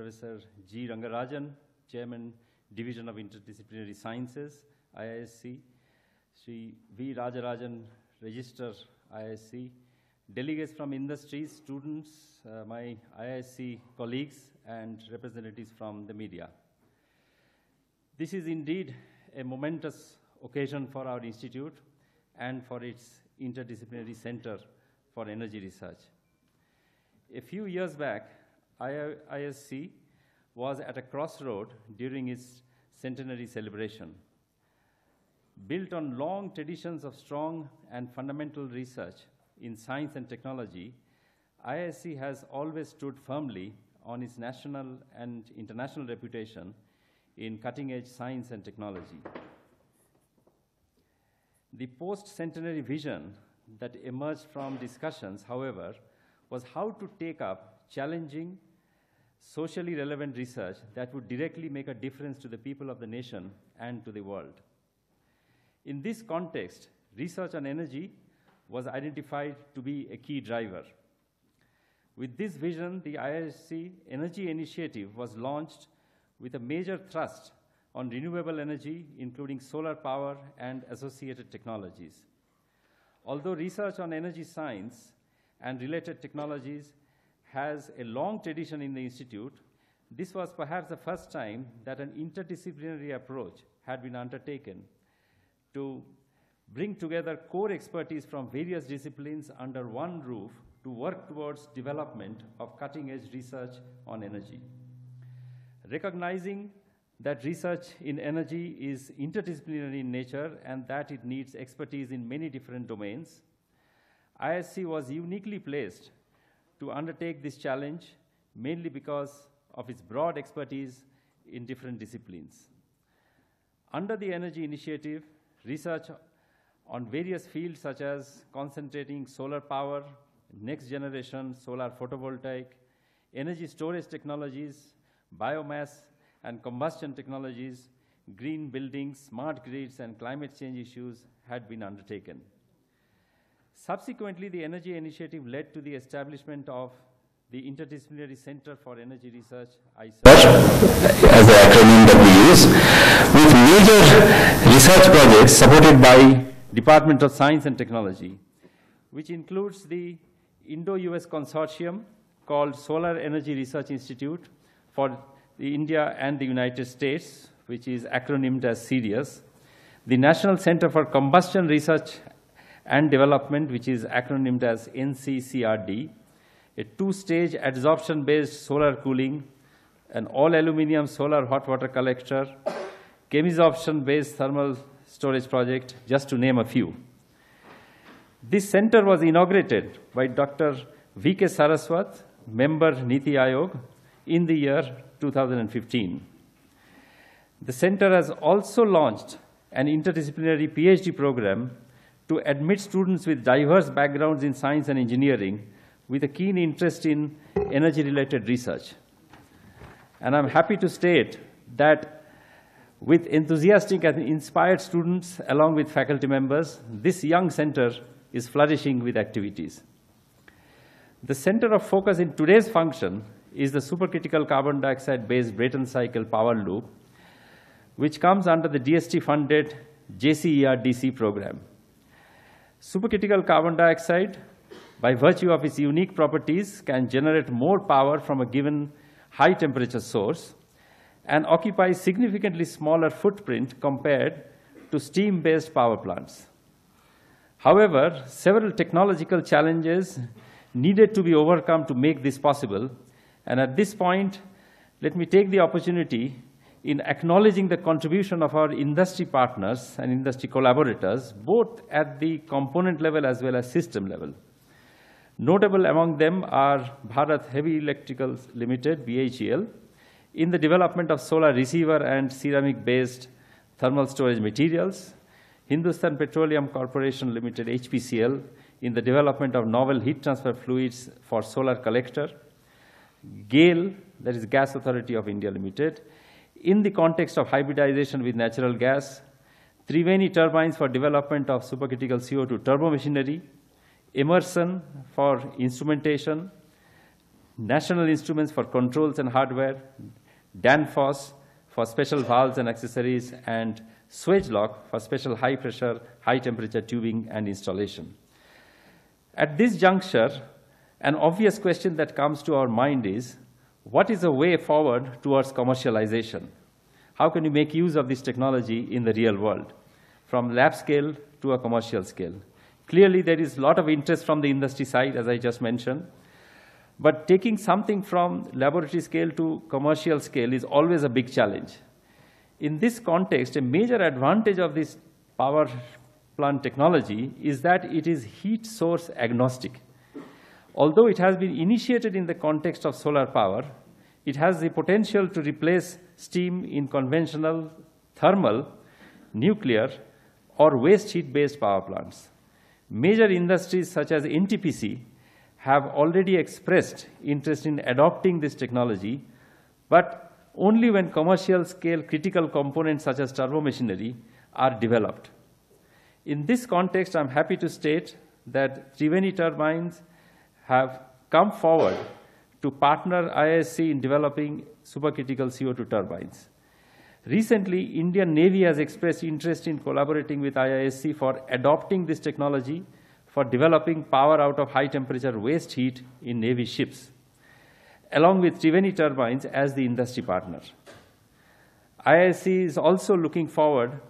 Professor G. Rangarajan, Chairman, Division of Interdisciplinary Sciences, IISc, Sri V. Rajarajan, Registrar, IISc, delegates from industries, students, my IISc colleagues, and representatives from the media. This is indeed a momentous occasion for our institute and for its Interdisciplinary Center for Energy Research. A few years back, IISc was at a crossroad during its centenary celebration. Built on long traditions of strong and fundamental research in science and technology, IISc has always stood firmly on its national and international reputation in cutting-edge science and technology. The post-centenary vision that emerged from discussions, however, was how to take up challenging, socially relevant research that would directly make a difference to the people of the nation and to the world. In this context, research on energy was identified to be a key driver. With this vision, the IISc Energy Initiative was launched with a major thrust on renewable energy, including solar power and associated technologies. Although research on energy science and related technologies has a long tradition in the Institute, this was perhaps the first time that an interdisciplinary approach had been undertaken to bring together core expertise from various disciplines under one roof to work towards development of cutting-edge research on energy. Recognizing that research in energy is interdisciplinary in nature and that it needs expertise in many different domains, IISc was uniquely placed to undertake this challenge, mainly because of its broad expertise in different disciplines. Under the Energy Initiative, research on various fields such as concentrating solar power, next generation solar photovoltaic, energy storage technologies, biomass and combustion technologies, green buildings, smart grids, and climate change issues had been undertaken. Subsequently, the Energy Initiative led to the establishment of the Interdisciplinary Center for Energy Research, ISC, as the acronym that we use, with major research projects supported by Department of Science and Technology, which includes the Indo-US Consortium called Solar Energy Research Institute for the India and the United States, which is acronymed as SIRIUS, the National Center for Combustion Research and Development, which is acronymed as NCCRD, a two-stage adsorption-based solar cooling, an all-aluminum solar hot water collector, chemisorption-based thermal storage project, just to name a few. This center was inaugurated by Dr. V.K. Saraswat, member Niti Aayog, in the year 2015. The center has also launched an interdisciplinary PhD program to admit students with diverse backgrounds in science and engineering with a keen interest in energy-related research. And I'm happy to state that with enthusiastic and inspired students along with faculty members, this young center is flourishing with activities. The center of focus in today's function is the supercritical carbon dioxide-based Brayton cycle power loop, which comes under the DST-funded JCER-DC program. Supercritical carbon dioxide, by virtue of its unique properties, can generate more power from a given high-temperature source and occupies significantly smaller footprint compared to steam-based power plants. However, several technological challenges needed to be overcome to make this possible. And at this point, let me take the opportunity in acknowledging the contribution of our industry partners and industry collaborators, both at the component level as well as system level. Notable among them are Bharat Heavy Electricals Limited, BHEL, in the development of solar receiver and ceramic-based thermal storage materials, Hindustan Petroleum Corporation Limited, HPCL, in the development of novel heat transfer fluids for solar collector, GAIL, that is Gas Authority of India Limited, in the context of hybridization with natural gas, Triveni turbines for development of supercritical CO2 turbo machinery, Emerson for instrumentation, National Instruments for Controls and Hardware, Danfoss for special valves and accessories, and Swagelok for special high pressure, high temperature tubing and installation. At this juncture, an obvious question that comes to our mind is, what is the way forward towards commercialization? How can you make use of this technology in the real world, from lab scale to a commercial scale? Clearly, there is a lot of interest from the industry side, as I just mentioned. But taking something from laboratory scale to commercial scale is always a big challenge. In this context, a major advantage of this power plant technology is that it is heat source agnostic. Although it has been initiated in the context of solar power, it has the potential to replace steam in conventional thermal, nuclear, or waste heat-based power plants. Major industries such as NTPC have already expressed interest in adopting this technology, but only when commercial scale critical components such as turbo machinery are developed. In this context, I'm happy to state that Triveni Turbines have come forward to partner ISC in developing supercritical CO2 turbines. Recently, Indian Navy has expressed interest in collaborating with IISc for adopting this technology for developing power out of high temperature waste heat in Navy ships, along with Triveni Turbines as the industry partner. IISc is also looking forward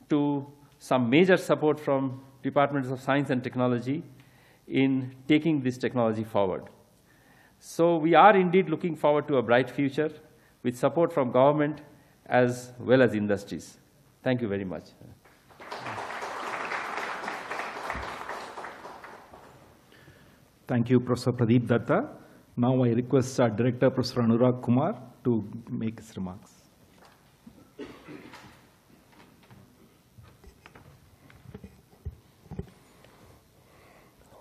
to some major support from Departments of Science and Technology in taking this technology forward. So we are indeed looking forward to a bright future with support from government as well as industries. Thank you very much. Thank you, Professor Pradeep Datta. Now I request our Director, Professor Anurag Kumar, to make his remarks.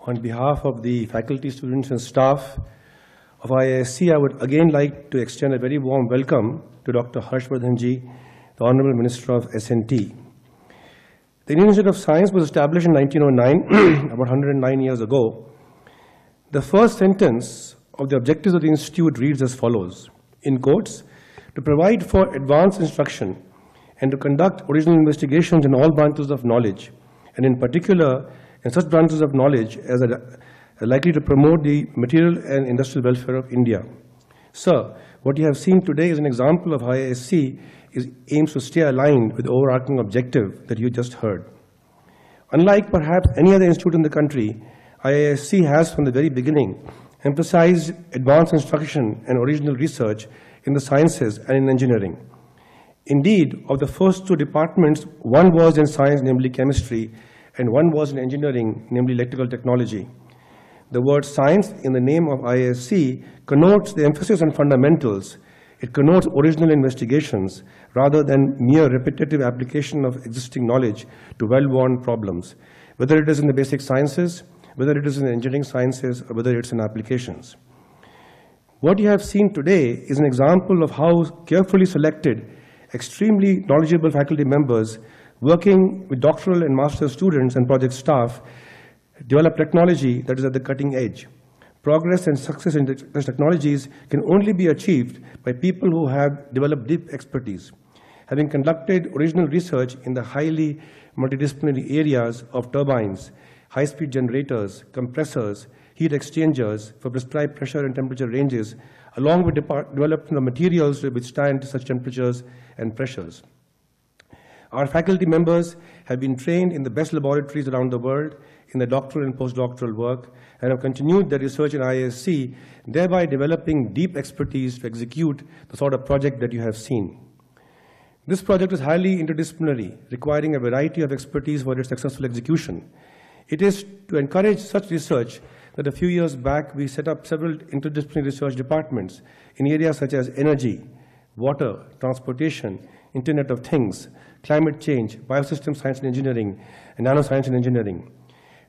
On behalf of the faculty, students, and staff of IISc, I would again like to extend a very warm welcome to Dr. Harshvardhan ji, the Honourable Minister of S&T. The Indian Institute of Science was established in 1909, about 109 years ago. The first sentence of the objectives of the Institute reads as follows, in quotes, to provide for advanced instruction and to conduct original investigations in all branches of knowledge, and in particular in such branches of knowledge as are likely to promote the material and industrial welfare of India. Sir, what you have seen today is an example of how IISc aims to stay aligned with the overarching objective that you just heard. Unlike perhaps any other institute in the country, IISc has from the very beginning emphasized advanced instruction and original research in the sciences and in engineering. Indeed, of the first two departments, one was in science, namely chemistry, and one was in engineering, namely electrical technology. The word science in the name of IISc connotes the emphasis on fundamentals. It connotes original investigations rather than mere repetitive application of existing knowledge to well-worn problems, whether it is in the basic sciences, whether it is in the engineering sciences, or whether it's in applications. What you have seen today is an example of how carefully selected, extremely knowledgeable faculty members working with doctoral and master's students and project staff develop technology that is at the cutting edge. Progress and success in these technologies can only be achieved by people who have developed deep expertise, having conducted original research in the highly multidisciplinary areas of turbines, high-speed generators, compressors, heat exchangers for prescribed pressure and temperature ranges, along with developing the materials to withstand such temperatures and pressures. Our faculty members have been trained in the best laboratories around the world in the doctoral and postdoctoral work and have continued their research in IISc, thereby developing deep expertise to execute the sort of project that you have seen. This project is highly interdisciplinary, requiring a variety of expertise for its successful execution. It is to encourage such research that a few years back we set up several interdisciplinary research departments in areas such as energy, water, transportation, Internet of Things, climate change, biosystem science and engineering, and nanoscience and engineering.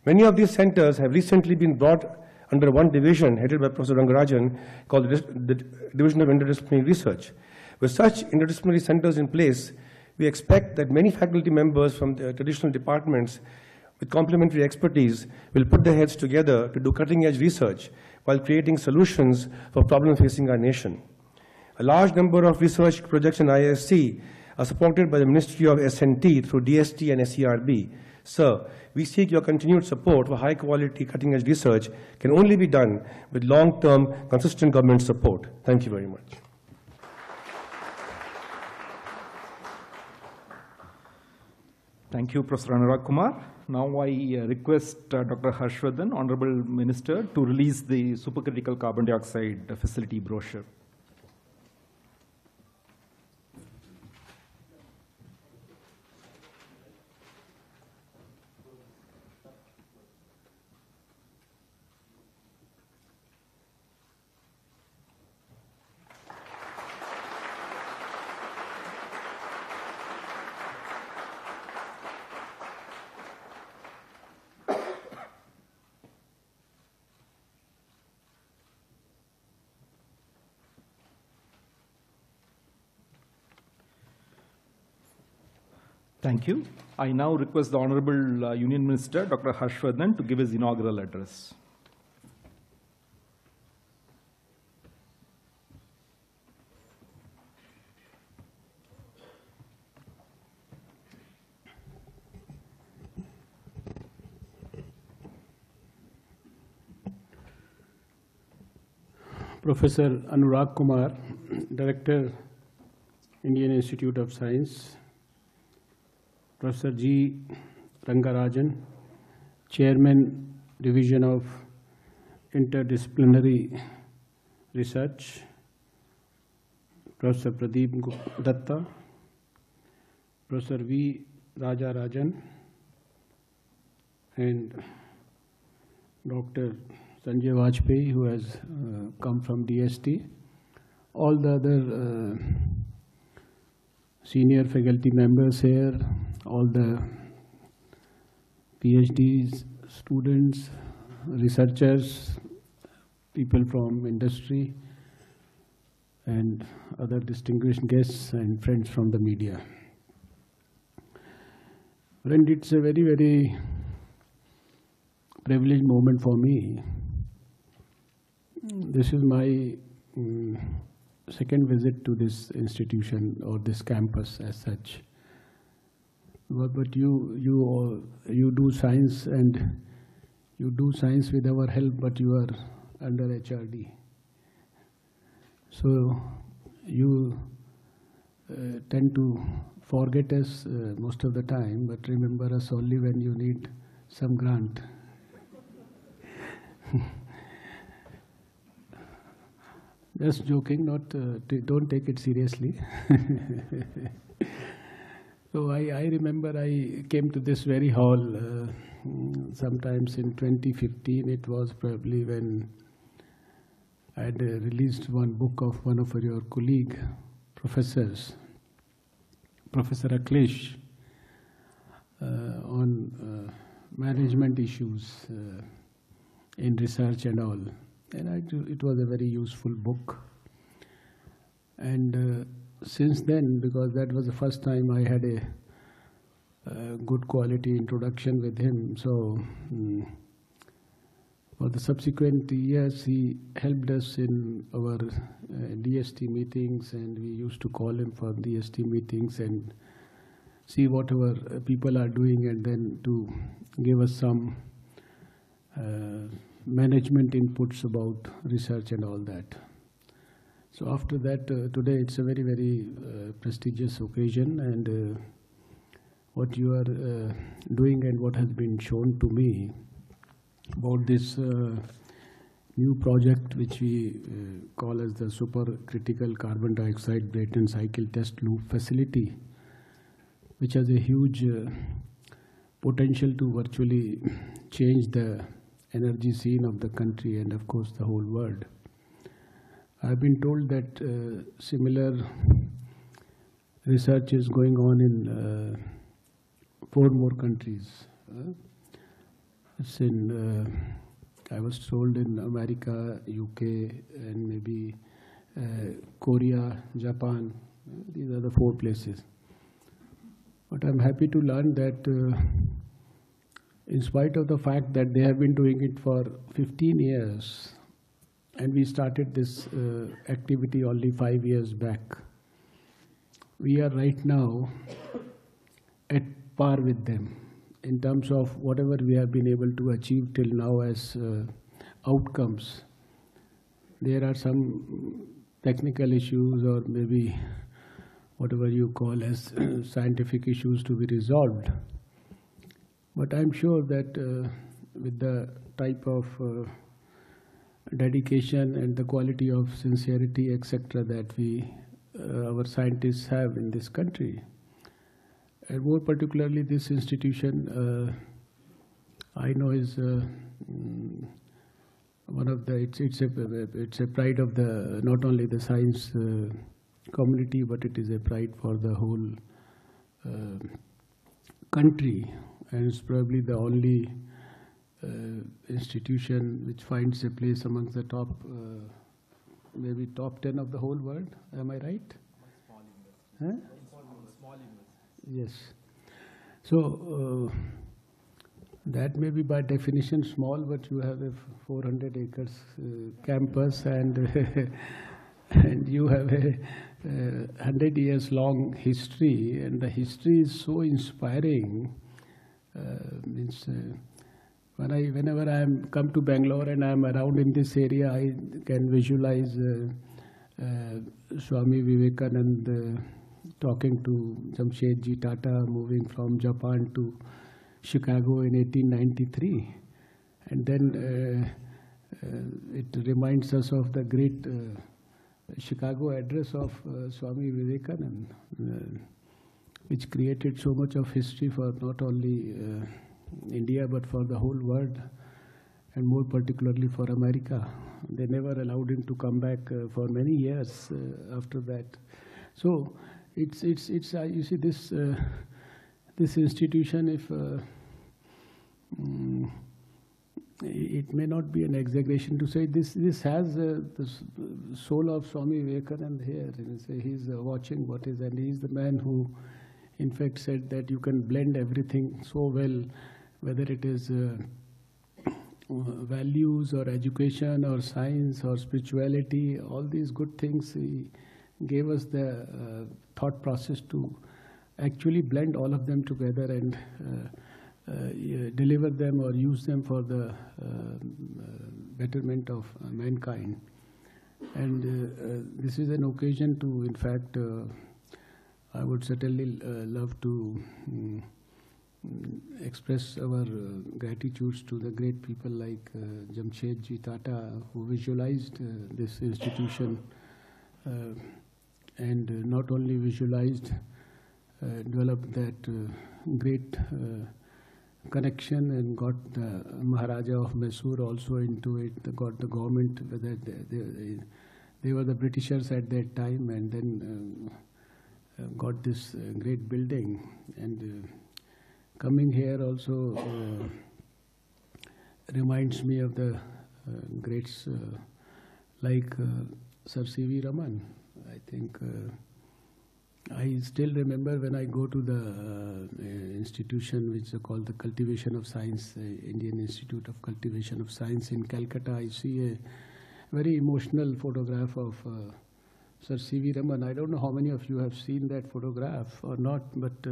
Many of these centers have recently been brought under one division headed by Professor Rangarajan called the Division of Interdisciplinary Research. With such interdisciplinary centers in place, we expect that many faculty members from the traditional departments with complementary expertise will put their heads together to do cutting-edge research, while creating solutions for problems facing our nation. A large number of research projects in ISC are supported by the Ministry of S&T through DST and SERB. Sir, we seek your continued support for high-quality, cutting-edge research can only be done with long-term, consistent government support. Thank you very much. Thank you, Professor Anurag Kumar. Now I request Dr. Harshvardhan, Honourable Minister, to release the supercritical carbon dioxide facility brochure. Thank you. I now request the Honourable Union Minister, Dr. Harshvardhan, to give his inaugural address. Professor Anurag Kumar, Director, Indian Institute of Science, Professor G. Rangarajan, Chairman, Division of Interdisciplinary Research, Professor Pradeep Datta, Professor V. Rajarajan, and Dr. Sanjay Vajpayee, who has come from DST, all the other senior faculty members here, all the PhDs, students, researchers, people from industry, and other distinguished guests and friends from the media. Friend, it's a very, very privileged moment for me. This is my second visit to this institution or this campus as such. But you do science, and you do science with our help, but you are under HRD. So you tend to forget us most of the time, but remember us only when you need some grant. Just joking, don't take it seriously. So I remember I came to this very hall sometimes in 2015. It was probably when I had released one book of one of your colleague professors, Professor Akhilesh, on management issues in research and all. And it was a very useful book. And since then, because that was the first time I had a good quality introduction with him, so for the subsequent years, he helped us in our DST meetings, and we used to call him for DST meetings and see what our people are doing, and then to give us some management inputs about research and all that. So after that, today it's a very, very prestigious occasion, and what you are doing and what has been shown to me about this new project, which we call as the Supercritical Carbon Dioxide Brayton Cycle Test Loop Facility, which has a huge potential to virtually change the energy scene of the country and, of course, the whole world. I've been told that similar research is going on in 4 more countries. It's in, I was told, in America, UK, and maybe Korea, Japan. These are the 4 places. But I'm happy to learn that in spite of the fact that they have been doing it for 15 years, and we started this activity only 5 years back. We are right now at par with them in terms of whatever we have been able to achieve till now as outcomes. There are some technical issues or maybe whatever you call as scientific issues to be resolved. But I'm sure that with the type of dedication and the quality of sincerity, etc., that our scientists have in this country, and more particularly this institution, I know is one of the it's a pride of the not only the science community, but it is a pride for the whole country, and it's probably the only institution which finds a place amongst the top, maybe top 10 of the whole world. Am I right? Small investment. Huh? Small investment. Yes. So that may be by definition small, but you have a 400 acres campus, and and you have a 100 years long history, and the history is so inspiring. Whenever I come to Bangalore and I am around in this area, I can visualize Swami Vivekananda talking to Jamshedji Tata, moving from Japan to Chicago in 1893. And then it reminds us of the great Chicago address of Swami Vivekananda, which created so much of history for not only India but for the whole world, and more particularly for America. They never allowed him to come back for many years after that. So it's you see this this institution, if it may not be an exaggeration to say this has the soul of Swami Vivekananda here. He's watching what is, and he's the man who in fact said that you can blend everything so well, whether it is values or education or science or spirituality, all these good things. He gave us the thought process to actually blend all of them together and deliver them or use them for the betterment of mankind. And this is an occasion to, in fact, I would certainly love to express our gratitudes to the great people like Jamshedji Tata, who visualized this institution and not only visualized, developed that great connection and got the Maharaja of Mysore also into it, got the government, whether they were the Britishers at that time, and then got this great building. And coming here also reminds me of the greats like Sir C.V. Raman. I think I still remember when I go to the institution which is called the Cultivation of Science, Indian Institute of Cultivation of Science in Calcutta, I see a very emotional photograph of Sir C.V. Raman. I don't know how many of you have seen that photograph or not, but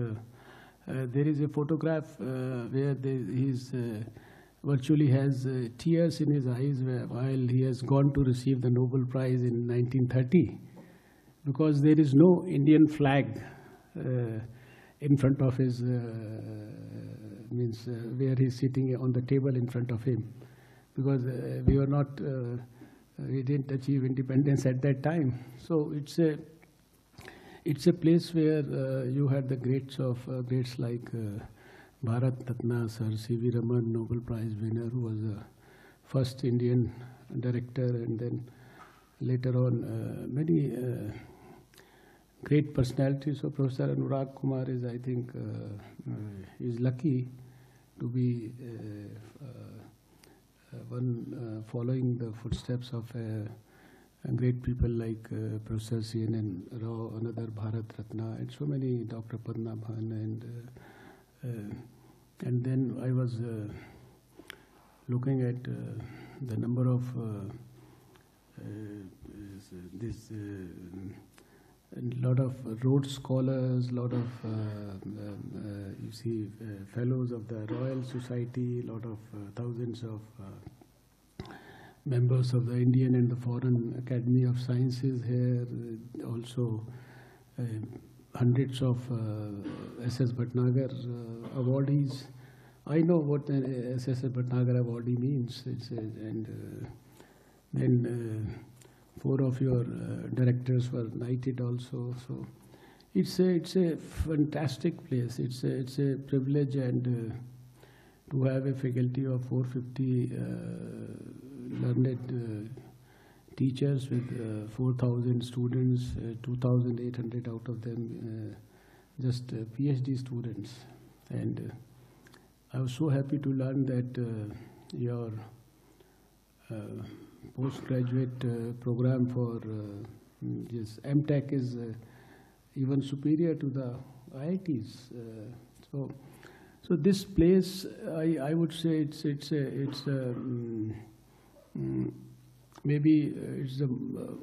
there is a photograph where he virtually has tears in his eyes while he has gone to receive the Nobel Prize in 1930, because there is no Indian flag in front of his, where he's sitting on the table in front of him, because we were not, we didn't achieve independence at that time. So it's a place where you had the greats like Bharat Ratna, Sir C.V. Raman, Nobel Prize winner, who was the first Indian director, and then later on many great personalities. So Professor Anurag Kumar is, I think, is lucky to be one following the footsteps of great people like Professor C.N. Rao, another Bharat Ratna, and so many, Dr. Padmanabhan, and then I was looking at the number of this a lot of Rhodes scholars, lot of you see fellows of the Royal Society, lot of thousands of members of the Indian and the Foreign Academy of Sciences here, also hundreds of S.S. Bhatnagar awardees. I know what an S.S. Bhatnagar awardee means, then 4 of your directors were knighted also. So it's a fantastic place. It's a privilege, and to have a faculty of 450 learned teachers with 4,000 students, 2,800 out of them just PhD students. And I was so happy to learn that your postgraduate program for this MTech is even superior to the IITs. So this place, I would say maybe it's the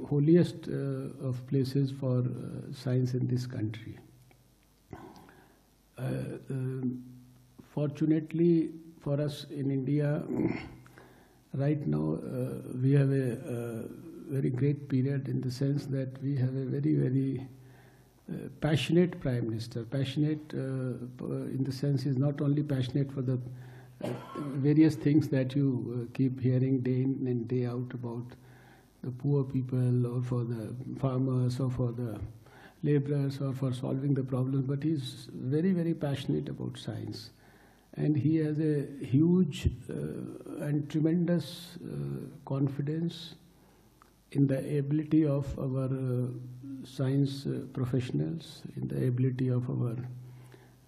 holiest of places for science in this country. Fortunately for us in India, right now we have a very great period in the sense that we have a very, very passionate Prime Minister. Passionate in the sense is not only passionate for the various things that you keep hearing day in and day out about the poor people, or for the farmers, or for the laborers, or for solving the problems, but he's very, very passionate about science. And he has a huge and tremendous confidence in the ability of our science professionals, in the ability of our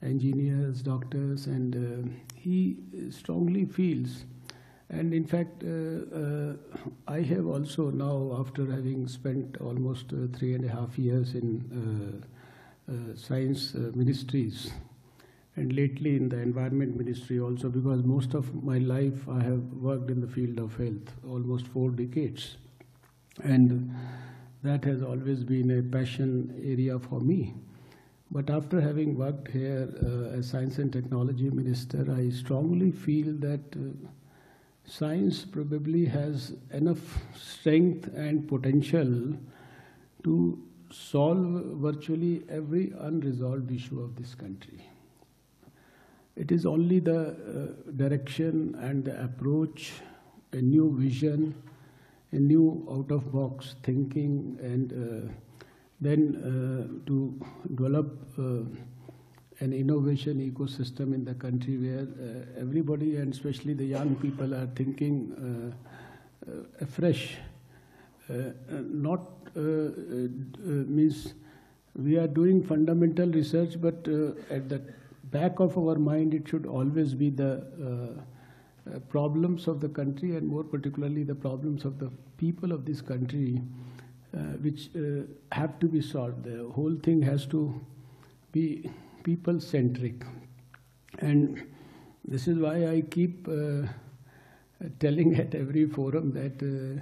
engineers, doctors, and he strongly feels. And in fact, I have also now, after having spent almost 3.5 years in science ministries, and lately in the environment ministry also, because most of my life I have worked in the field of health, almost 4 decades. And that has always been a passion area for me. But after having worked here as Science and Technology Minister, I strongly feel that science probably has enough strength and potential to solve virtually every unresolved issue of this country. It is only the direction and the approach, a new vision, a new out-of-box thinking, and then to develop an innovation ecosystem in the country where everybody, and especially the young people, are thinking afresh. Means we are doing fundamental research, but at the back of our mind, it should always be the problems of the country, and more particularly the problems of the people of this country, which have to be solved. The whole thing has to be people-centric. And this is why I keep telling at every forum that the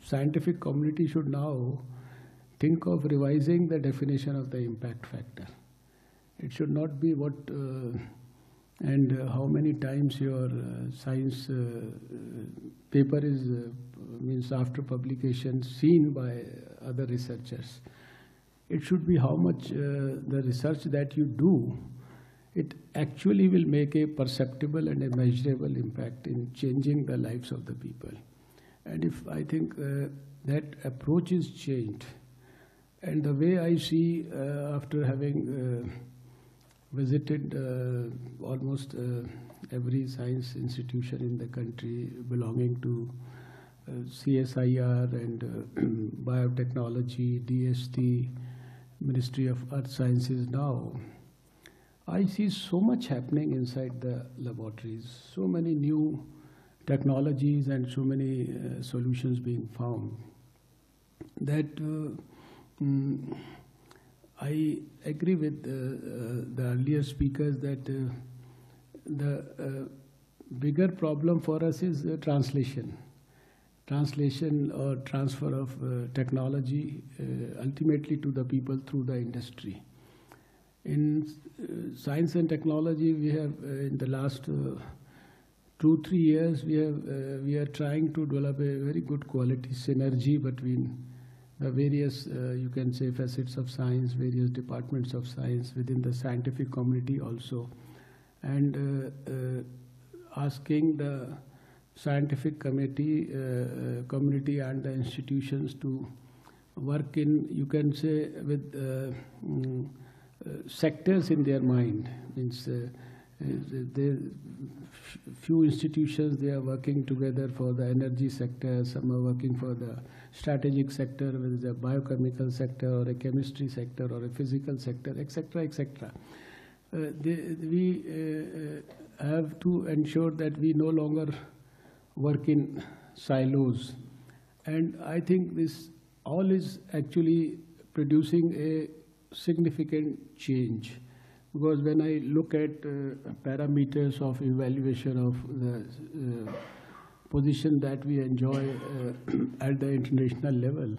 scientific community should now think of revising the definition of the impact factor. It should not be what and how many times your science paper is, means after publication, seen by other researchers. It should be how much the research that you do, it actually will make a perceptible and a measurable impact in changing the lives of the people. And if I think that approach is changed, and the way I see after having visited almost every science institution in the country belonging to CSIR and biotechnology, DST, Ministry of Earth Sciences now, I see so much happening inside the laboratories, so many new technologies and so many solutions being found that I agree with the earlier speakers that the bigger problem for us is translation. Translation or transfer of technology ultimately to the people through the industry. In science and technology, we have in the last 2-3 years, we are trying to develop a very good quality synergy between the various, you can say, facets of science, various departments of science within the scientific community also, and asking the scientific community and the institutions to work in, you can say, with sectors in their mind. Means few institutions, they are working together for the energy sector, some are working for the strategic sector, whether it's a biochemical sector or a chemistry sector or a physical sector, etc., etc. We have to ensure that we no longer work in silos. And I think this all is actually producing a significant change. Because when I look at parameters of evaluation of the position that we enjoy at the international level,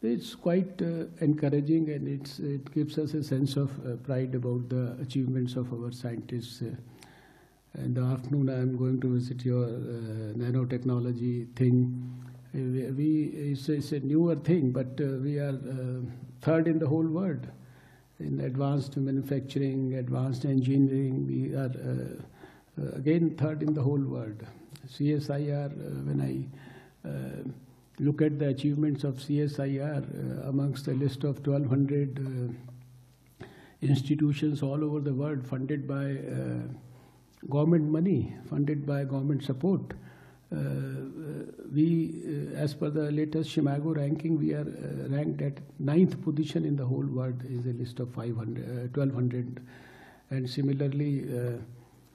it's quite encouraging, and it gives us a sense of pride about the achievements of our scientists. In the afternoon, I'm going to visit your nanotechnology thing. It's a newer thing, but we are third in the whole world. In advanced manufacturing, advanced engineering, we are again third in the whole world. CSIR, when I look at the achievements of CSIR amongst a list of 1,200 institutions all over the world funded by government money, funded by government support, we, as per the latest Chicago ranking, we are ranked at 9th position in the whole world, is a list of 1,200, and similarly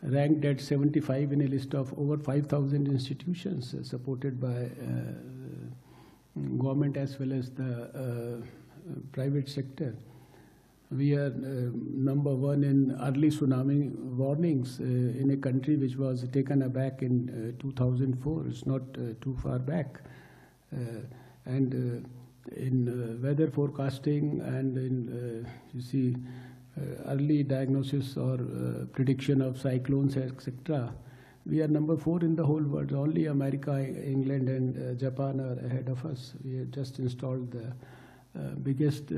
ranked at 75 in a list of over 5,000 institutions supported by government as well as the private sector. We are number 1 in early tsunami warnings in a country which was taken aback in 2004. It's not too far back. And in weather forecasting and in, you see, early diagnosis or prediction of cyclones, etc. We are number 4 in the whole world. Only America, England, and Japan are ahead of us. We have just installed the biggest,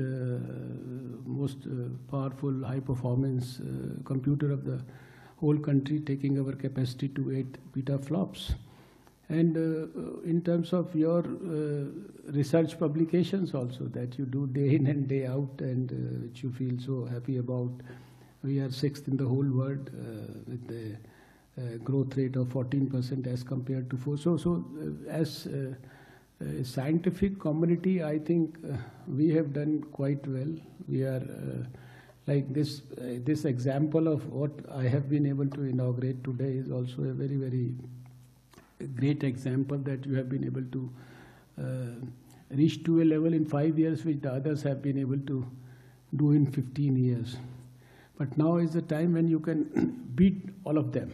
most powerful, high-performance computer of the whole country, taking our capacity to 8 petaflops. And in terms of your research publications also that you do day in and day out, and which you feel so happy about, we are 6th in the whole world with the growth rate of 14% as compared to 4%. So as scientific community, I think we have done quite well. We are like this example of what I have been able to inaugurate today is also a very, very great example that you have been able to reach to a level in 5 years which the others have been able to do in 15 years. But now is the time when you can beat all of them.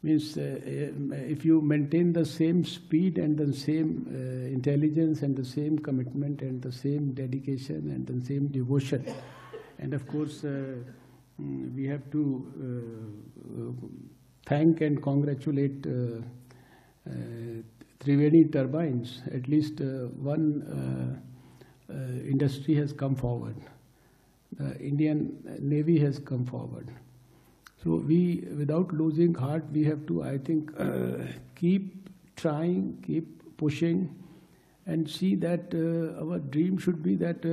Means if you maintain the same speed and the same intelligence and the same commitment and the same dedication and the same devotion, and of course we have to thank and congratulate Triveni turbines. At least one industry has come forward. The Indian Navy has come forward. So we, without losing heart, we have to, I think, keep trying, keep pushing, and see that our dream should be that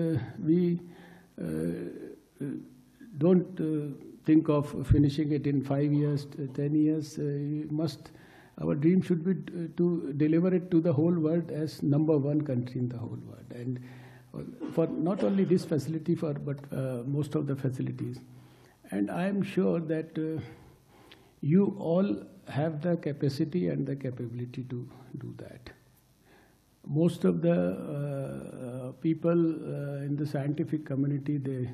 we don't think of finishing it in 5 years, 10 years. Our dream should be to deliver it to the whole world as number 1 country in the whole world, and for not only this facility, but most of the facilities. And I am sure that you all have the capacity and the capability to do that. Most of the people in the scientific community, they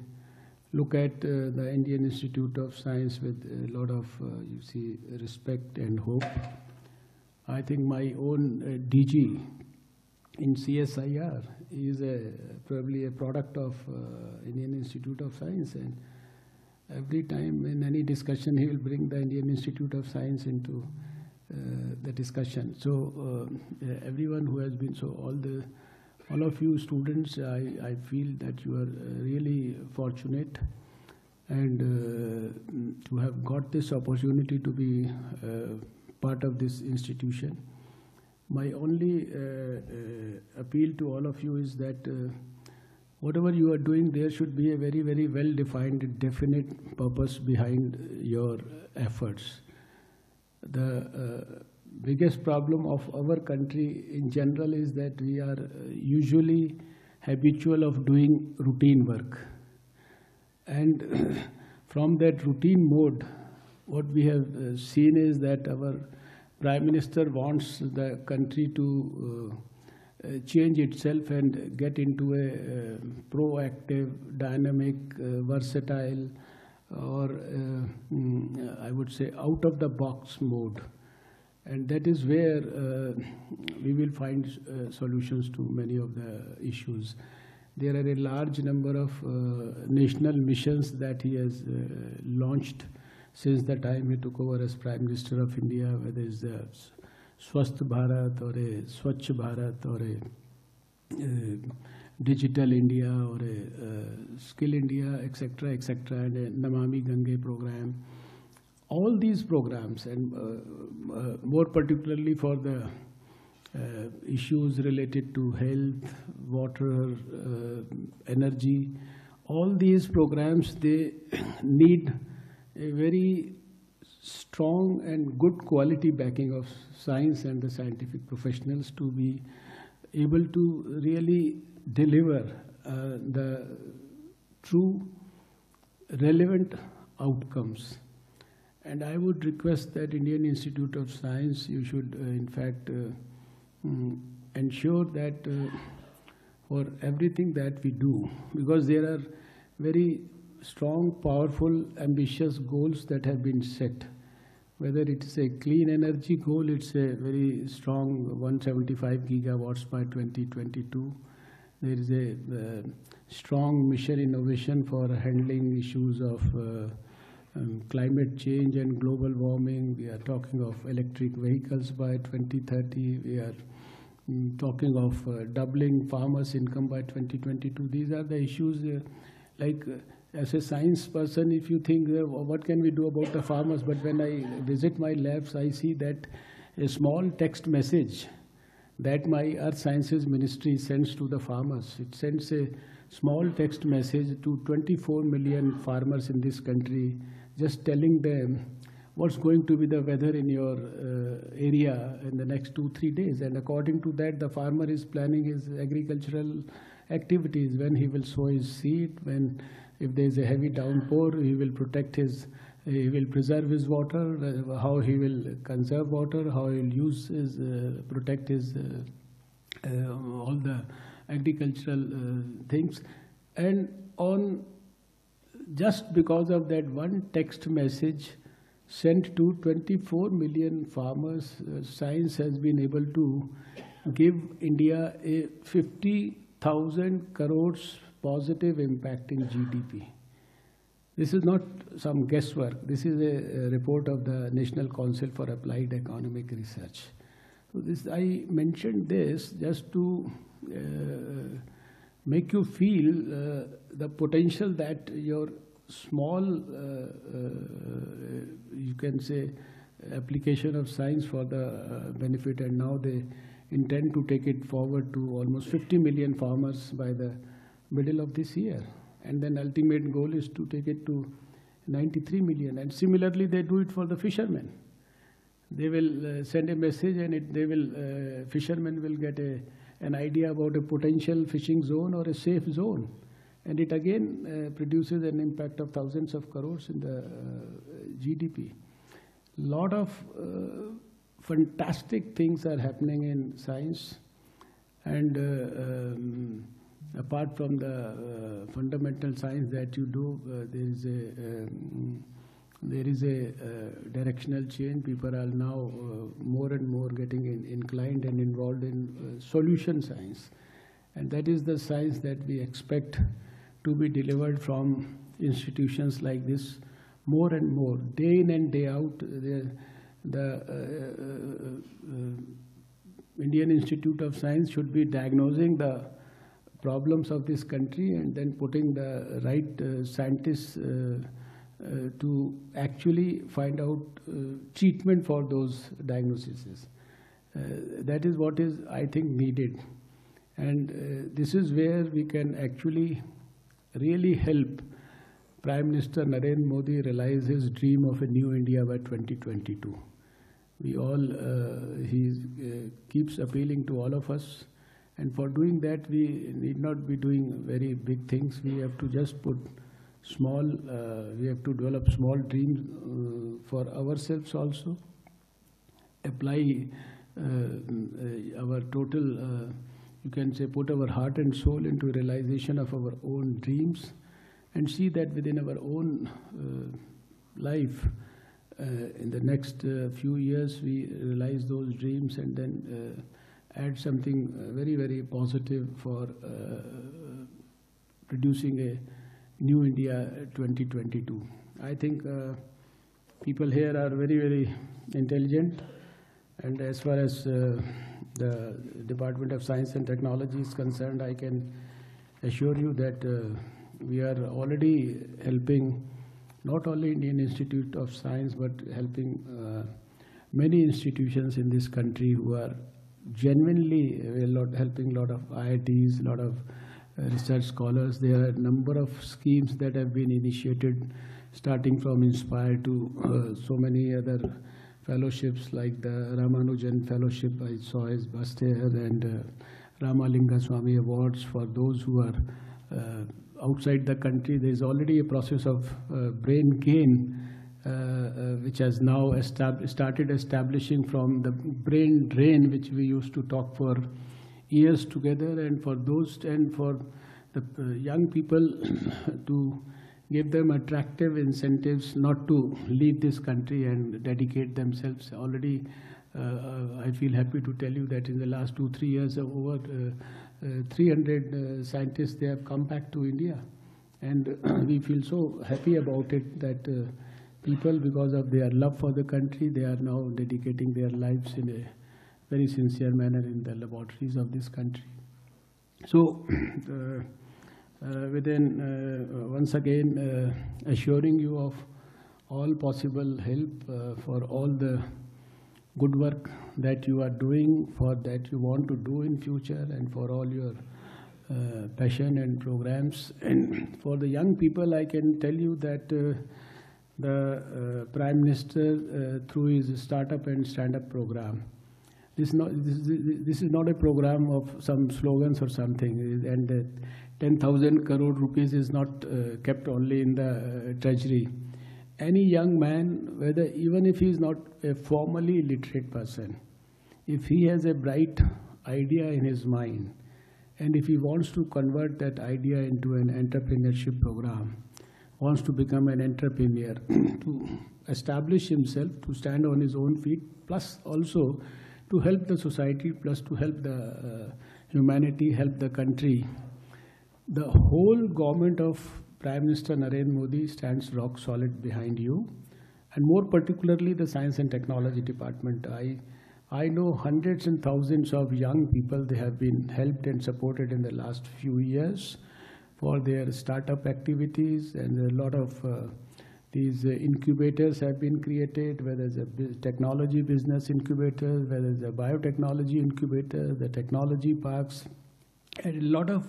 look at the Indian Institute of Science with a lot of, respect and hope. I think my own DG in CSIR is probably a product of Indian Institute of Science, and every time in any discussion he will bring the Indian Institute of Science into the discussion. So everyone who has been, all of you students, I feel that you are really fortunate and to have got this opportunity to be part of this institution. My only appeal to all of you is that whatever you are doing, there should be a very, very well-defined, definite purpose behind your efforts. The biggest problem of our country in general is that we are usually habitual of doing routine work. And from that routine mode, what we have seen is that our Prime Minister wants the country to change itself and get into a proactive, dynamic, versatile, or I would say out-of-the-box mode. And that is where we will find solutions to many of the issues. There are a large number of national missions that he has launched since the time he took over as Prime Minister of India, whether it's the Swasth Bharat or a Swachh Bharat or a Digital India or a Skill India, etc., etc., and a Namami Gange program. All these programs, and more particularly for the issues related to health, water, energy, all these programs, they need a very strong and good quality backing of science and the scientific professionals to be able to really deliver the true relevant outcomes. And I would request that Indian Institute of Science, you should in fact ensure that for everything that we do, because there are very strong, powerful, ambitious goals that have been set. Whether it's a clean energy goal, it's a very strong 175 gigawatts by 2022. There is a strong mission innovation for handling issues of climate change and global warming. We are talking of electric vehicles by 2030. We are talking of doubling farmers' income by 2022. These are the issues as a science person, if you think, what can we do about the farmers? But when I visit my labs, I see that a small text message that my Earth Sciences Ministry sends to the farmers, it sends a small text message to 24 million farmers in this country, just telling them what's going to be the weather in your area in the next 2-3 days. And according to that, the farmer is planning his agricultural activities, when he will sow his seed, when if there is a heavy downpour, he will protect he will preserve his water, how he will conserve water, how he will use his, protect his, all the agricultural things. And just because of that one text message sent to 24 million farmers, science has been able to give India a 50,000 crores positive impact in GDP. This is not some guesswork. This is a report of the National Council for Applied Economic Research. So I mentioned this just to make you feel the potential that your small, you can say, application of science for the benefit, and now they intend to take it forward to almost 50 million farmers by the middle of this year. And then ultimate goal is to take it to 93 million. And similarly, they do it for the fishermen. They will send a message, and fishermen will get an idea about a potential fishing zone or a safe zone. And it again produces an impact of thousands of crores in the GDP. Lot of fantastic things are happening in science. And apart from the fundamental science that you do, there is a directional chain. People are now more and more getting inclined and involved in solution science. And that is the science that we expect to be delivered from institutions like this more and more, day in and day out. The Indian Institute of Science should be diagnosing the problems of this country and then putting the right scientists to actually find out treatment for those diagnoses. That is what is, I think, needed. And this is where we can actually really help Prime Minister Narendra Modi realize his dream of a new India by 2022. We all, he keeps appealing to all of us. And for doing that, we need not be doing very big things. We have to just put small, we have to develop small dreams for ourselves also. Apply our total, you can say, put our heart and soul into realization of our own dreams, and see that within our own life, in the next few years, we realize those dreams and then add something very, very positive for producing a New India 2022. I think people here are very, very intelligent, and as far as the Department of Science and Technology is concerned, I can assure you that we are already helping not only Indian Institute of Science, but helping many institutions in this country who are genuinely helping a lot of IITs, a lot of research scholars. There are a number of schemes that have been initiated, starting from Inspire to so many other fellowships like the Ramanujan Fellowship I saw is bust here, and Ramalinga Swami Awards for those who are outside the country. There is already a process of brain gain which has now started establishing from the brain drain, which we used to talk for years together, and for those and for the young people to give them attractive incentives not to leave this country and dedicate themselves. Already, I feel happy to tell you that in the last 2-3 years, over 300 scientists, they have come back to India. And we feel so happy about it that people, because of their love for the country, they are now dedicating their lives in a very sincere manner in the laboratories of this country. So, once again, assuring you of all possible help for all the good work that you are doing, for that you want to do in future, and for all your passion and programs. And for the young people, I can tell you that the Prime Minister, through his startup and stand-up program, this is not a program of some slogans or something, and 10,000 crore rupees is not kept only in the treasury. Any young man, whether even if he is not a formally literate person, if he has a bright idea in his mind, and if he wants to convert that idea into an entrepreneurship program, wants to become an entrepreneur, to establish himself, to stand on his own feet, plus also to help the society, plus to help the humanity, help the country, the whole government of Prime Minister Narendra Modi stands rock solid behind you, and more particularly the Science and Technology Department. I know hundreds and thousands of young people, they have been helped and supported in the last few years for their startup activities, and a lot of these incubators have been created, whether it's a technology business incubator, whether it's a biotechnology incubator, the technology parks, and a lot of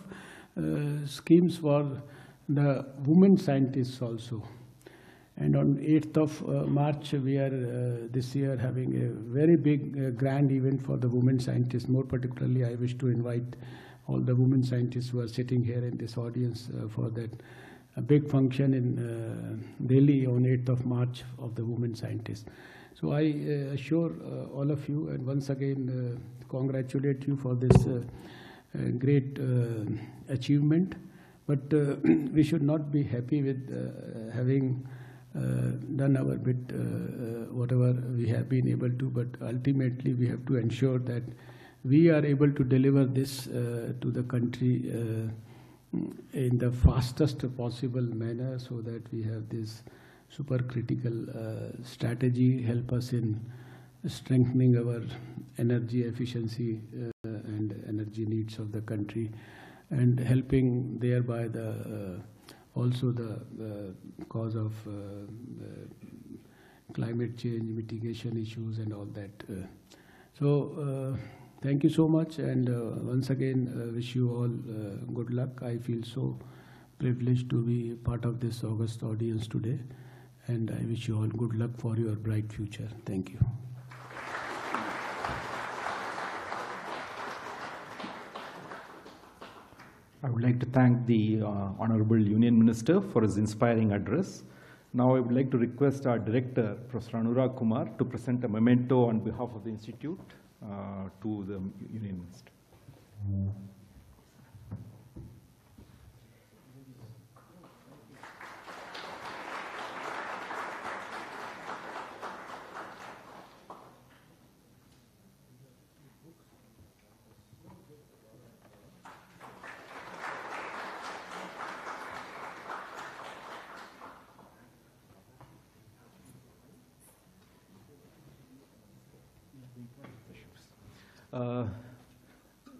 schemes for the women scientists also. And on 8th of March, we are this year having a very big grand event for the women scientists. More particularly, I wish to invite all the women scientists who are sitting here in this audience for that big function in Delhi on 8th of March of the women scientists. So I assure all of you, and once again congratulate you for this great achievement. But we should not be happy with having done our bit, whatever we have been able to, but ultimately we have to ensure that we are able to deliver this to the country in the fastest possible manner, so that we have this supercritical strategy help us in strengthening our energy efficiency and energy needs of the country, and helping thereby also the cause of climate change mitigation issues and all that. So thank you so much, and once again wish you all good luck. I feel so privileged to be part of this august audience today, and I wish you all good luck for your bright future. Thank you. I would like to thank the Honourable Union Minister for his inspiring address. Now I would like to request our Director, Professor Anurag Kumar, to present a memento on behalf of the Institute to the Union Minister.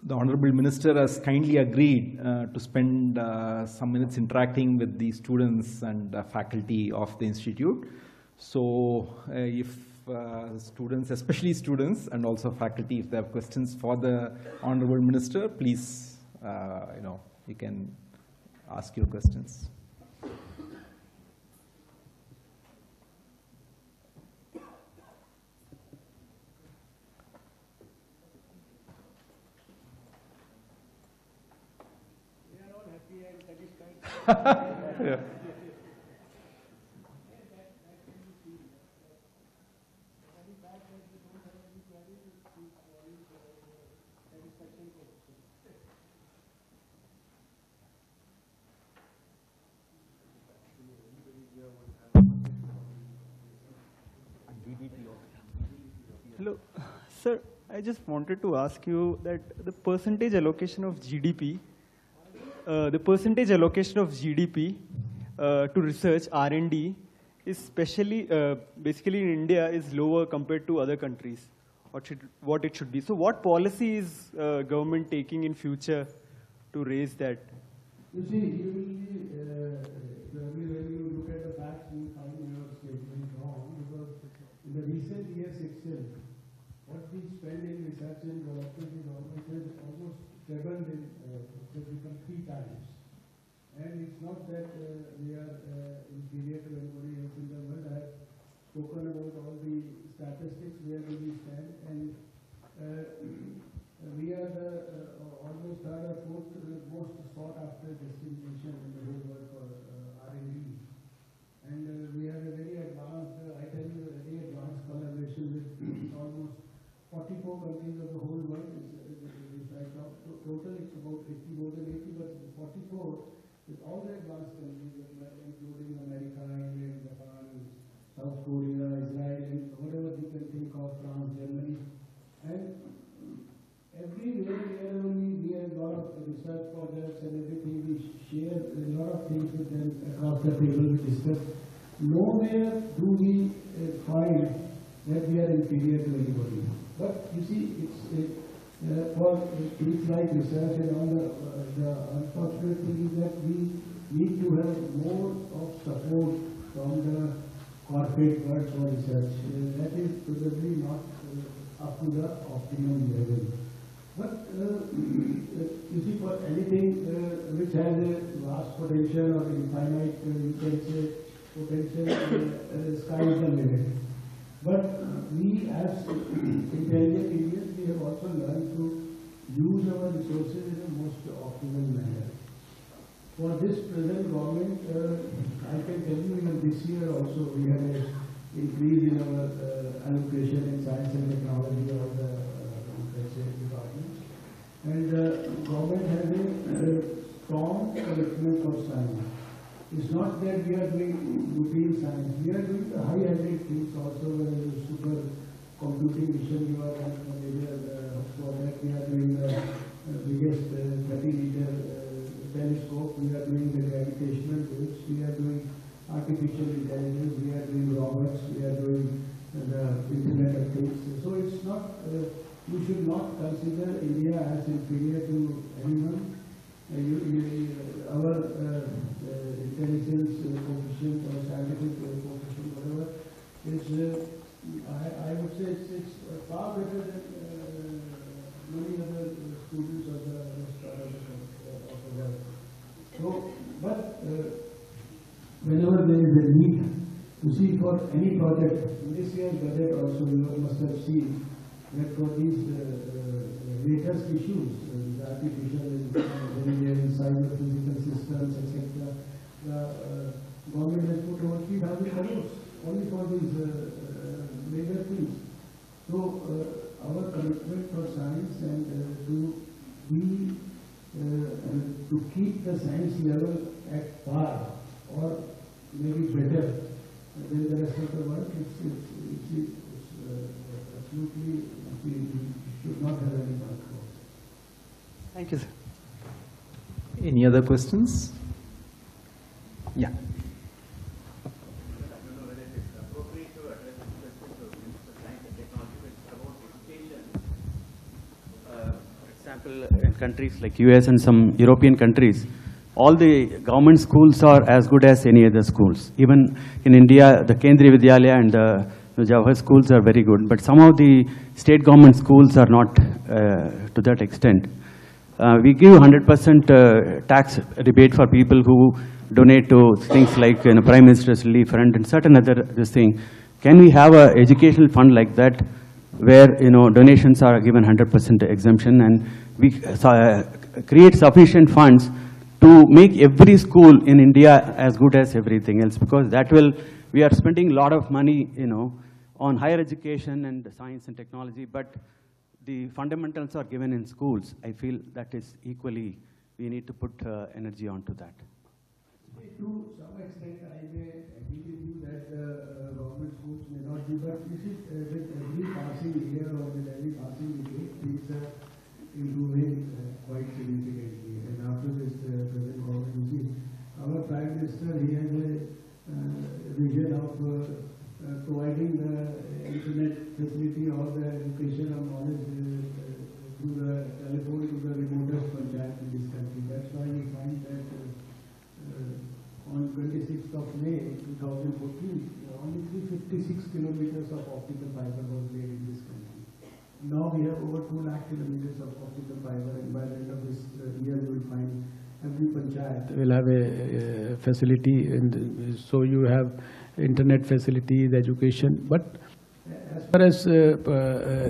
The Honourable Minister has kindly agreed to spend some minutes interacting with the students and faculty of the Institute. So if students, especially students and also faculty, if they have questions for the Honourable Minister, please, you can ask your questions. Yeah. Hello, sir. I just wanted to ask you that the percentage allocation of GDP, to research R&D is basically in India is lower compared to other countries, what it should be. So what policy is government taking in future to raise that? You see, when you look at the facts, you find your statement wrong, because in the recent years itself, what we spend in research and development is almost doubled in become 3 times. And it's not that we are inferior to anybody else in the world. I have spoken about all the statistics where we stand, and we are the almost third or fourth most sought after destination in the whole world for R&D. And we have a very advanced, I tell you, a very advanced collaboration with almost 44 countries of the whole world. Total it's about 80, more than 80, but 44 with all the advanced countries, including America, England, Japan, South Korea, Israel, and whatever you can think of, France, Germany. And everywhere, wherever we have a lot of research projects and everything, we share a lot of things with them across the table, we discuss. Nowhere do we find that we are inferior to anybody. But you see, it's for things like research and all, the unfortunate thing is that we need to have more of support from the corporate world for research. That is probably not up to the optimum level. But you see, for anything which has a vast potential or infinite, you can say potential, sky is the limit. But we as intelligent Indians, we have also learned to use our resources in the most optimal manner. For this present government, I can tell you, even this year also we had an increase in our allocation in science and technology of the departments. And government has a strong commitment for science. It's not that we are doing routine science. We are doing the high-ended things also, whether it's super computing mission you are for that. We are doing the biggest 30-meter telescope. We are doing the gravitational waves. We are doing artificial intelligence. We are doing robots. We are doing the Internet of Things. So it's not, you should not consider India as inferior to anyone. Our intelligence coefficient or scientific coefficient, whatever, is, I would say it's far better than many other students of the world. So, but whenever there is a need, you see, for any project, in this year's budget also you must have seen that for these latest issues, the artificial intelligence, cyber physical systems, etc., the government has put over 3,000 crores only for these major things. So our commitment for science and to keep the science level at par or maybe better than the rest of the world, it's absolutely, we should not have any control. Thank you, sir. Any other questions? Yeah. In countries like US and some European countries, all the government schools are as good as any other schools. Even in India, the Kendriya Vidyalaya and the Jawahar schools are very good, but some of the state government schools are not to that extent. We give 100% tax rebate for people who donate to things like Prime Minister's Relief Fund and certain other this thing. Can we have an educational fund like that, where donations are given 100% exemption, and we create sufficient funds to make every school in India as good as everything else? Because that will, we are spending a lot of money, on higher education and science and technology, but the fundamentals are given in schools. I feel that is equally, we need to put energy onto that. To some extent, I may agree with you that government schools may not be, but you see, with every passing year or with every passing decade, things are improving quite significantly. And after this present government, you see, our Prime Minister, he has a vision of providing the internet facility or the education of knowledge through the telephone to the remotest panchayat in this country. That's why we find that on 26th of May 2014, only 356 kilometers of optical fiber was laid in this country. Now we have over 2 lakh kilometers of optical fiber, and by the end of this year you will find every panchayat will have a facility, and so you have internet facilities, education. But as far as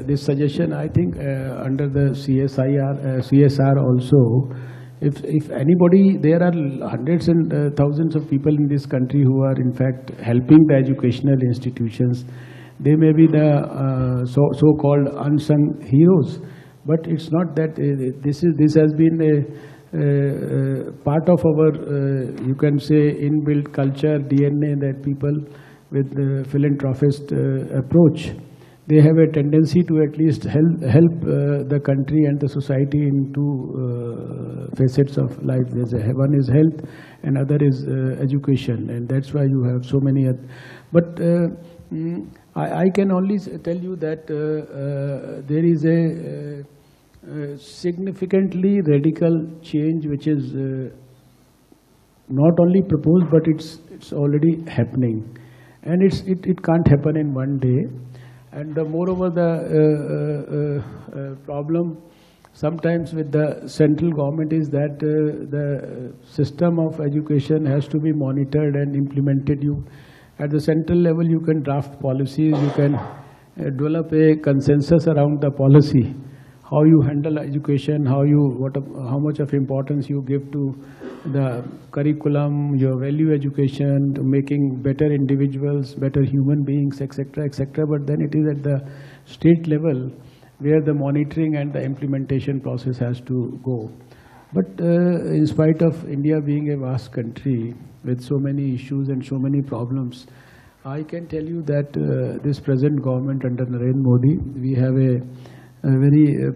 this suggestion, I think under the CSIR also, if anybody, there are hundreds and thousands of people in this country who are in fact helping the educational institutions. They may be the so-called unsung heroes, but it's not that this has been a part of our, you can say, inbuilt culture, DNA, that people with the philanthropist approach, they have a tendency to at least help the country and the society in two facets of life. One is health and other is education, and that's why you have so many. But I can only tell you that there is a significantly radical change which is not only proposed, but it's already happening, and it can't happen in one day. And moreover, the problem sometimes with the central government is that the system of education has to be monitored and implemented. At the central level, you can draft policies, you can develop a consensus around the policy, how you handle education, how much of importance you give to the curriculum, your value education, to making better individuals, better human beings, etc., etc. But then it is at the state level where the monitoring and the implementation process has to go. But in spite of India being a vast country with so many issues and so many problems, I can tell you that this present government under Narendra Modi, we have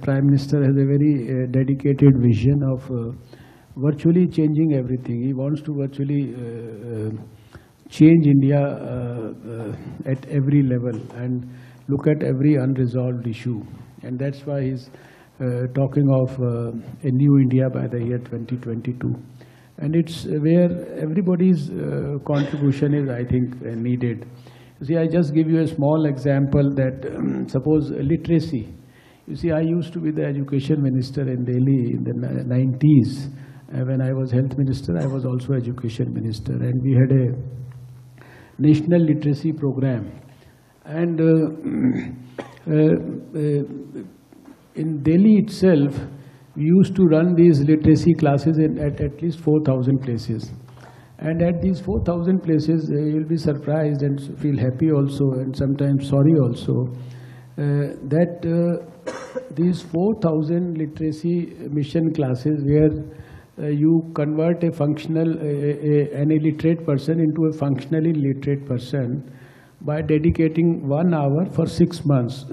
Prime Minister has a very dedicated vision of virtually changing everything. He wants to virtually change India at every level and look at every unresolved issue. And that's why he's talking of a new India by the year 2022. And it's where everybody's contribution is, I think, needed. You see, I just give you a small example that suppose literacy. You see, I used to be the education minister in Delhi in the 90s. When I was health minister, I was also education minister. And we had a national literacy program. And in Delhi itself, we used to run these literacy classes at least 4,000 places. And at these 4,000 places, you'll be surprised and feel happy also, and sometimes sorry also, that these 4,000 literacy mission classes where you convert a an illiterate person into a functionally literate person by dedicating 1 hour for 6 months.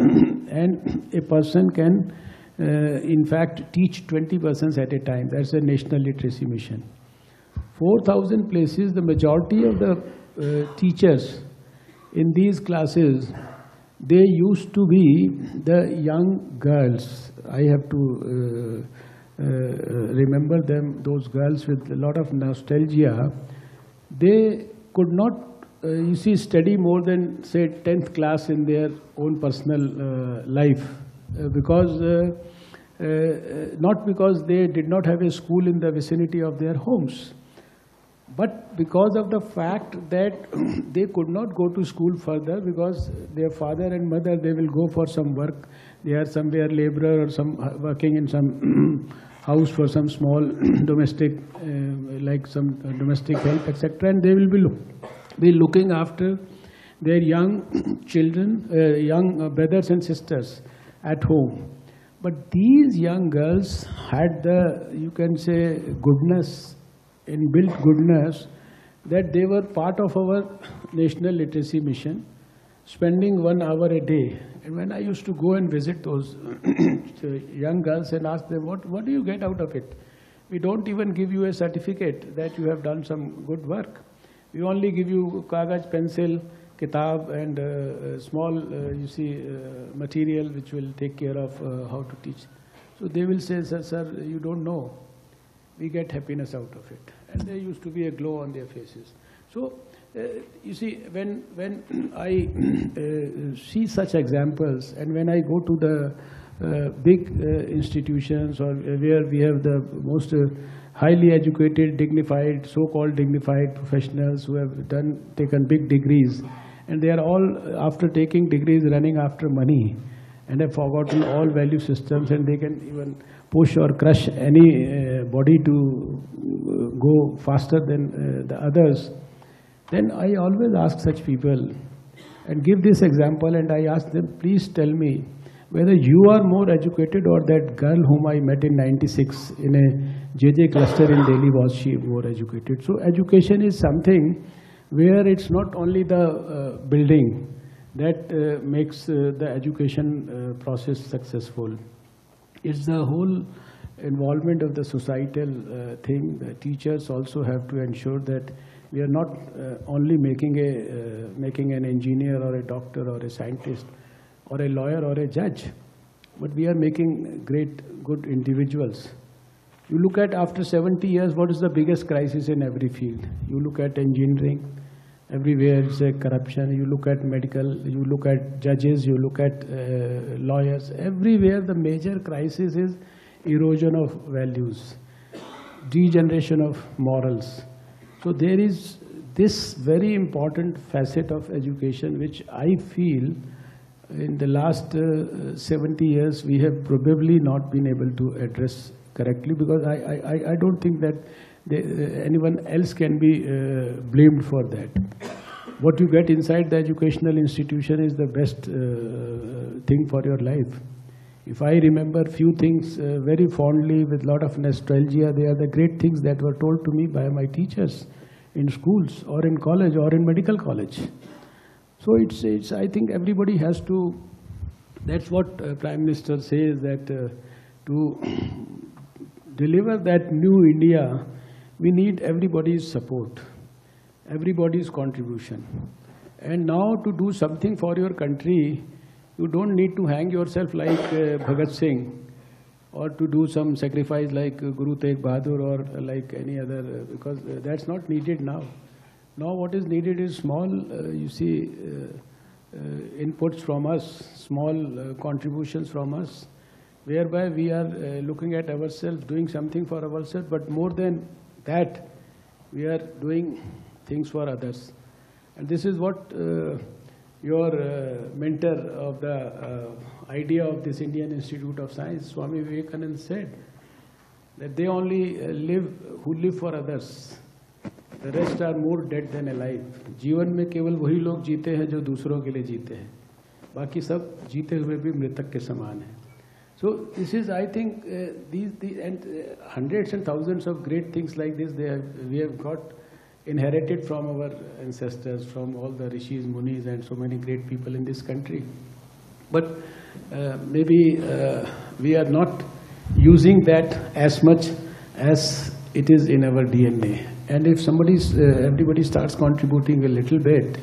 And a person can in fact teach 20 persons at a time. That's a national literacy mission. 4,000 places, the majority of the teachers in these classes, they used to be the young girls. I have to remember them, those girls, with a lot of nostalgia. They could not, you see, study more than, say, 10th class in their own personal life. Because not because they did not have a school in the vicinity of their homes, but because of the fact that they could not go to school further because their father and mother, they will go for some work. They are somewhere laborer or some working in some house for some small domestic, like some domestic help, etc. And they will be looking after their young children, young brothers and sisters at home. But these young girls had the, you can say, goodness, inbuilt goodness, that they were part of our national literacy mission, spending 1 hour a day. And when I used to go and visit those young girls and ask them, what do you get out of it? We don't even give you a certificate that you have done some good work. We only give you kagaj, pencil, kitab and small, you see, material which will take care of how to teach. So they will say, sir, you don't know. We get happiness out of it. And there used to be a glow on their faces. So, you see, when I see such examples, and when I go to the big institutions or where we have the most highly educated, dignified, so-called dignified professionals who have taken big degrees, and they are all, after taking degrees, running after money and have forgotten all value systems, and they can even push or crush any body to go faster than the others. Then I always ask such people and give this example, and I ask them, please tell me whether you are more educated or that girl whom I met in '96 in a JJ cluster in Delhi, was she more educated? So education is something where it's not only the building that makes the education process successful. It's the whole involvement of the societal thing. The teachers also have to ensure that we are not only making an engineer or a doctor or a scientist or a lawyer or a judge, but we are making great, good individuals. You look at after 70 years, what is the biggest crisis in every field? You look at engineering, everywhere is a corruption. You look at medical, you look at judges, you look at lawyers. Everywhere the major crisis is erosion of values, degeneration of morals. So there is this very important facet of education which I feel in the last 70 years we have probably not been able to address correctly, because I don't think that anyone else can be blamed for that. What you get inside the educational institution is the best thing for your life. If I remember few things very fondly with a lot of nostalgia, they are the great things that were told to me by my teachers in schools or in college or in medical college. So it's I think everybody has to, that's what Prime Minister says, that to deliver that new India, we need everybody's support, everybody's contribution. And now to do something for your country, you don't need to hang yourself like Bhagat Singh, or to do some sacrifice like Guru Tegh Bahadur or like any other, because that's not needed now. Now what is needed is small, you see, inputs from us, small contributions from us, whereby we are looking at ourselves, doing something for ourselves, but more than that, we are doing things for others. And this is what your mentor of the idea of this Indian Institute of Science, Swami Vivekananda, said, that they only live who live for others. The rest are more dead than alive. जीवन में केवल वही लोग जीते हैं जो दूसरों के लिए जीते हैं. बाकी सब जीते हुए भी मृतक के समान हैं. So this is, I think, hundreds and thousands of great things like this we have got inherited from our ancestors, from all the rishis, munis, and so many great people in this country. But maybe we are not using that as much as it is in our DNA. And if everybody starts contributing a little bit,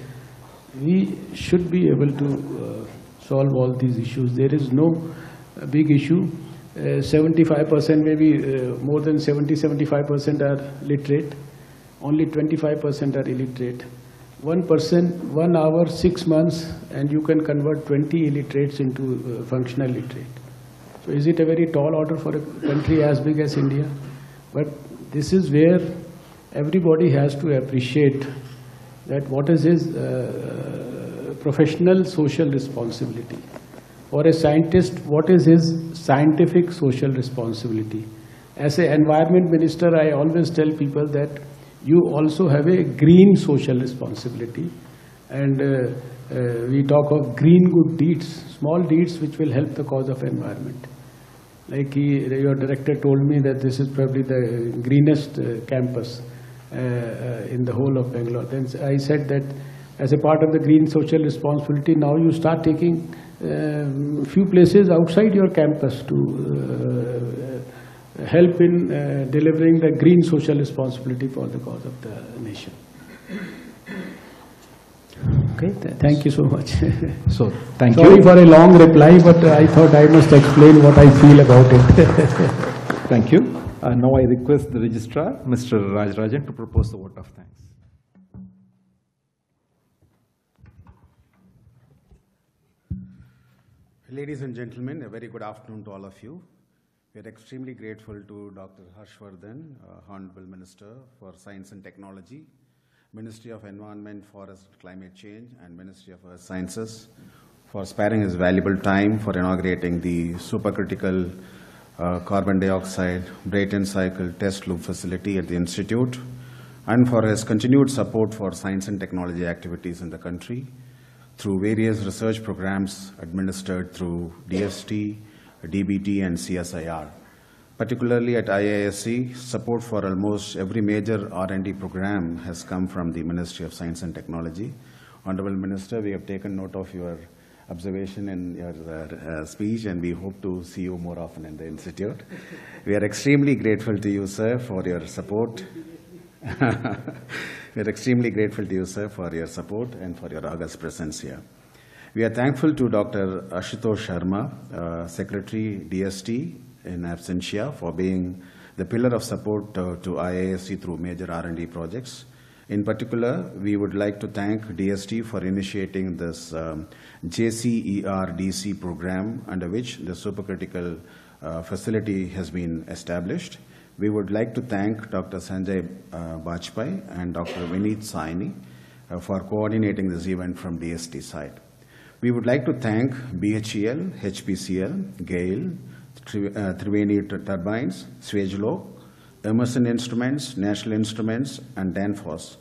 we should be able to solve all these issues. There is no big issue. 75%, maybe more than 70-75% are literate. Only 25% are illiterate. 1%, 1 hour, 6 months, and you can convert 20 illiterates into functional literate. So is it a very tall order for a country as big as India? But this is where everybody has to appreciate that what is his professional social responsibility. For a scientist, what is his scientific social responsibility? As an environment minister, I always tell people that you also have a green social responsibility. And we talk of green good deeds, small deeds which will help the cause of environment. Like your director told me that this is probably the greenest campus in the whole of Bangalore. Then I said that as a part of the green social responsibility, now you start taking few places outside your campus to help in delivering the green social responsibility for the cause of the nation. Okay, thank you so much. So, thank you. Sorry for a long reply, but I thought I must explain what I feel about it. Thank you. Now I request the Registrar, Mr. Rajarajan, to propose the vote of thanks. Ladies and gentlemen, a very good afternoon to all of you. We are extremely grateful to Dr. Harshvardhan, Honourable Minister for Science and Technology, Ministry of Environment, Forest, Climate Change, and Ministry of Earth Sciences for sparing his valuable time for inaugurating the supercritical carbon dioxide Brayton cycle test loop facility at the Institute, and for his continued support for science and technology activities in the country through various research programs administered through DST, DBT, and CSIR. Particularly at IISc, support for almost every major R&D program has come from the Ministry of Science and Technology. Honourable Minister, we have taken note of your observation in your speech, and we hope to see you more often in the Institute. We are extremely grateful to you, sir, for your support. We are extremely grateful to you, sir, for your support and for your august presence here. We are thankful to Dr. Ashutosh Sharma, Secretary, DST, in absentia, for being the pillar of support to IISc through major R&D projects. In particular, we would like to thank DST for initiating this JCER-DC program, under which the supercritical facility has been established. We would like to thank Dr. Sanjay Bajpai and Dr. Vineet Saini for coordinating this event from DST side. We would like to thank BHEL, HPCL, GAIL, Triveni Turbines, Swagelo, Emerson Instruments, National Instruments, and Danfoss,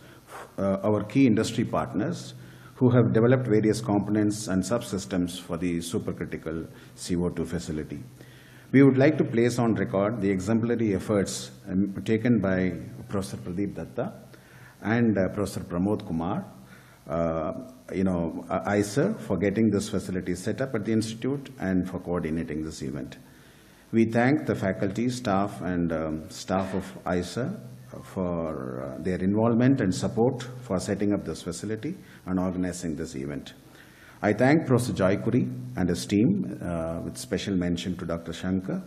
our key industry partners, who have developed various components and subsystems for the supercritical CO2 facility. We would like to place on record the exemplary efforts taken by Professor Pradeep Datta and Professor Pramod Kumar, ISIR, for getting this facility set up at the institute and for coordinating this event. We thank the faculty, staff, and staff of ISIR for their involvement and support for setting up this facility and organizing this event. I thank Professor Joykuri and his team, with special mention to Dr. Shankar,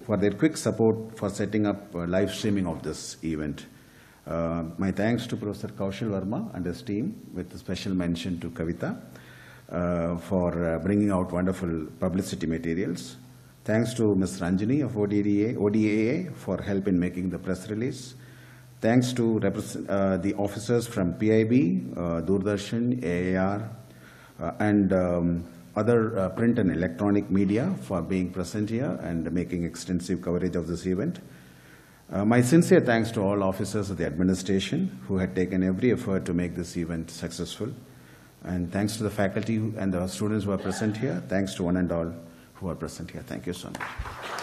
for their quick support for setting up live streaming of this event. My thanks to Professor Kaushal Verma and his team, with a special mention to Kavita, for bringing out wonderful publicity materials. Thanks to Ms. Ranjani of ODAA for help in making the press release. Thanks to the officers from PIB, Doordarshan, AAR, and other print and electronic media for being present here and making extensive coverage of this event. My sincere thanks to all officers of the administration who had taken every effort to make this event successful. And thanks to the faculty and the students who are present here. Thanks to one and all who are present here. Thank you so much.